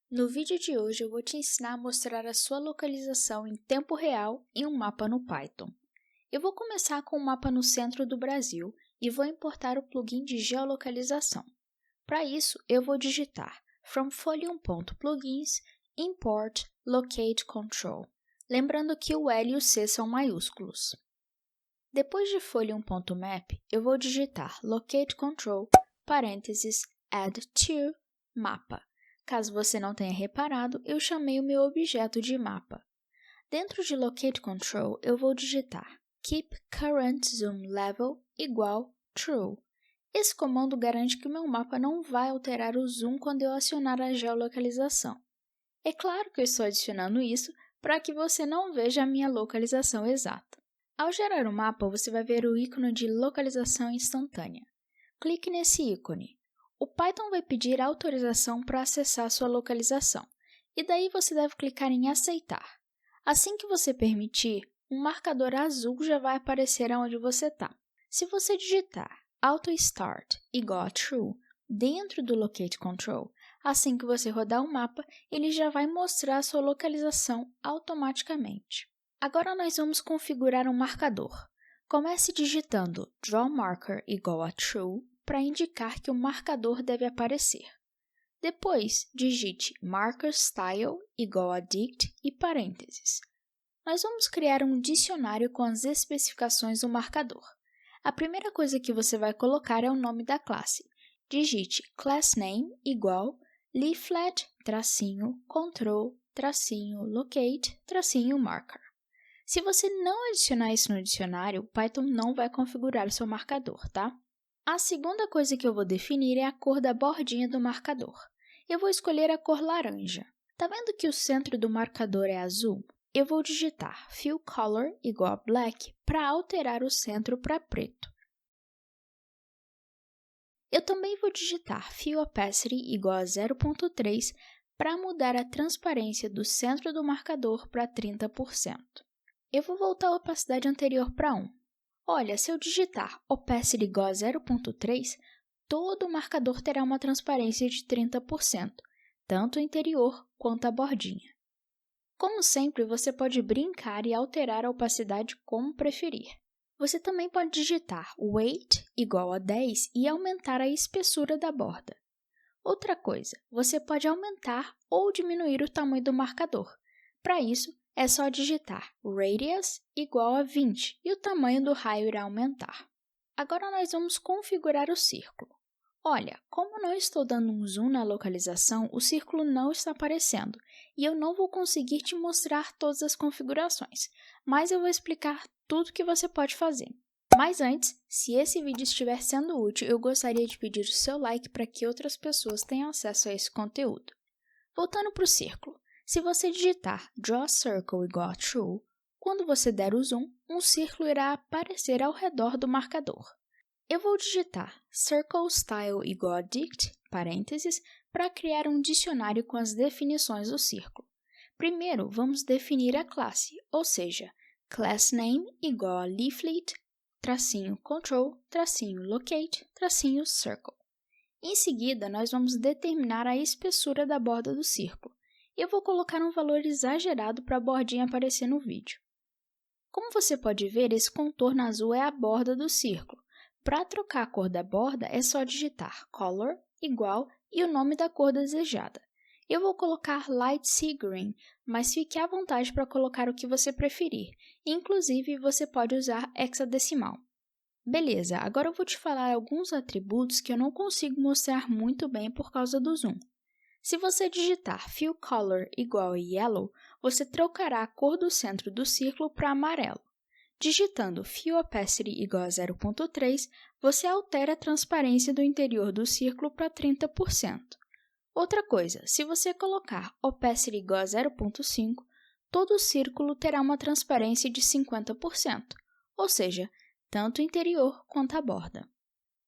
No vídeo de hoje eu vou te ensinar a mostrar a sua localização em tempo real em um mapa no Python. Eu vou começar com um mapa no centro do Brasil e vou importar o plugin de geolocalização. Para isso, eu vou digitar from folium.plugins import locate control, lembrando que o L e o C são maiúsculos. Depois de folium.map, eu vou digitar locate control, parênteses, add to, mapa. Caso você não tenha reparado, eu chamei o meu objeto de mapa. Dentro de locate control, eu vou digitar keep current zoom level igual true. Esse comando garante que o meu mapa não vai alterar o zoom quando eu acionar a geolocalização. É claro que eu estou adicionando isso para que você não veja a minha localização exata. Ao gerar o mapa, você vai ver o ícone de localização instantânea. Clique nesse ícone. O Python vai pedir autorização para acessar sua localização, e daí você deve clicar em aceitar. Assim que você permitir, um marcador azul já vai aparecer onde você está. Se você digitar AutoStart igual a True dentro do Locate Control, assim que você rodar o mapa, ele já vai mostrar a sua localização automaticamente. Agora nós vamos configurar um marcador. Comece digitando drawMarker igual a True para indicar que o marcador deve aparecer. Depois, digite markerStyle igual a dict e parênteses. Nós vamos criar um dicionário com as especificações do marcador. A primeira coisa que você vai colocar é o nome da classe. Digite className igual leaflet-control-locate-marker. Se você não adicionar isso no dicionário, o Python não vai configurar o seu marcador, tá? A segunda coisa que eu vou definir é a cor da bordinha do marcador. Eu vou escolher a cor laranja. Tá vendo que o centro do marcador é azul? Eu vou digitar fillColor igual a black para alterar o centro para preto. Eu também vou digitar fillOpacity igual a 0.3 para mudar a transparência do centro do marcador para 30%. Eu vou voltar a opacidade anterior para 1. Olha, se eu digitar opacity igual a 0.3, todo o marcador terá uma transparência de 30%, tanto o interior quanto a bordinha. Como sempre, você pode brincar e alterar a opacidade como preferir. Você também pode digitar weight igual a 10 e aumentar a espessura da borda. Outra coisa, você pode aumentar ou diminuir o tamanho do marcador. Para isso, é só digitar radius igual a 20 e o tamanho do raio irá aumentar. Agora nós vamos configurar o círculo. Olha, como não estou dando um zoom na localização, o círculo não está aparecendo e eu não vou conseguir te mostrar todas as configurações, mas eu vou explicar tudo que você pode fazer. Mas antes, se esse vídeo estiver sendo útil, eu gostaria de pedir o seu like para que outras pessoas tenham acesso a esse conteúdo. Voltando para o círculo, se você digitar drawCircle igual a true, quando você der o zoom, um círculo irá aparecer ao redor do marcador. Eu vou digitar circleStyle igual a dict, parênteses, para criar um dicionário com as definições do círculo. Primeiro, vamos definir a classe, ou seja, className igual a leaflet-control-locate-circle. Em seguida, nós vamos determinar a espessura da borda do círculo. Eu vou colocar um valor exagerado para a bordinha aparecer no vídeo. Como você pode ver, esse contorno azul é a borda do círculo. Para trocar a cor da borda, é só digitar color igual e o nome da cor desejada. Eu vou colocar Light Sea Green, mas fique à vontade para colocar o que você preferir. Inclusive, você pode usar hexadecimal. Beleza, agora eu vou te falar alguns atributos que eu não consigo mostrar muito bem por causa do zoom. Se você digitar fillColor igual a yellow, você trocará a cor do centro do círculo para amarelo. Digitando fillOpacity igual a 0.3, você altera a transparência do interior do círculo para 30%. Outra coisa, se você colocar opacity igual a 0.5, todo o círculo terá uma transparência de 50%, ou seja, tanto o interior quanto a borda.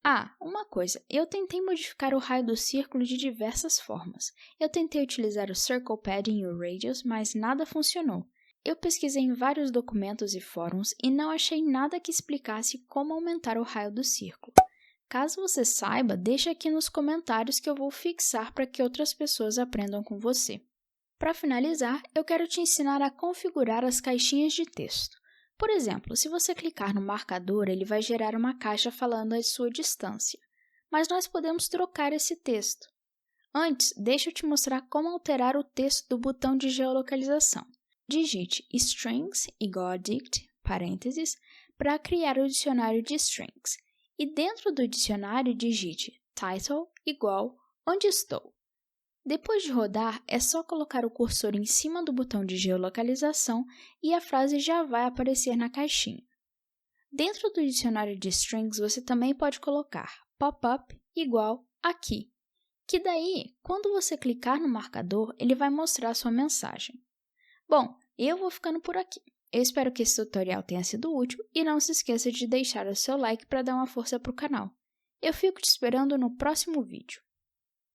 Ah, uma coisa, eu tentei modificar o raio do círculo de diversas formas. Eu tentei utilizar o Circle Padding e o Radius, mas nada funcionou. Eu pesquisei em vários documentos e fóruns e não achei nada que explicasse como aumentar o raio do círculo. Caso você saiba, deixa aqui nos comentários que eu vou fixar para que outras pessoas aprendam com você. Para finalizar, eu quero te ensinar a configurar as caixinhas de texto. Por exemplo, se você clicar no marcador, ele vai gerar uma caixa falando a sua distância. Mas nós podemos trocar esse texto. Antes, deixa eu te mostrar como alterar o texto do botão de geolocalização. Digite strings igual a dict, parênteses, para criar o dicionário de strings. E dentro do dicionário, digite title igual onde estou. Depois de rodar, é só colocar o cursor em cima do botão de geolocalização e a frase já vai aparecer na caixinha. Dentro do dicionário de strings, você também pode colocar pop-up igual aqui, que daí, quando você clicar no marcador, ele vai mostrar sua mensagem. Bom, eu vou ficando por aqui. Eu espero que esse tutorial tenha sido útil e não se esqueça de deixar o seu like para dar uma força para o canal. Eu fico te esperando no próximo vídeo.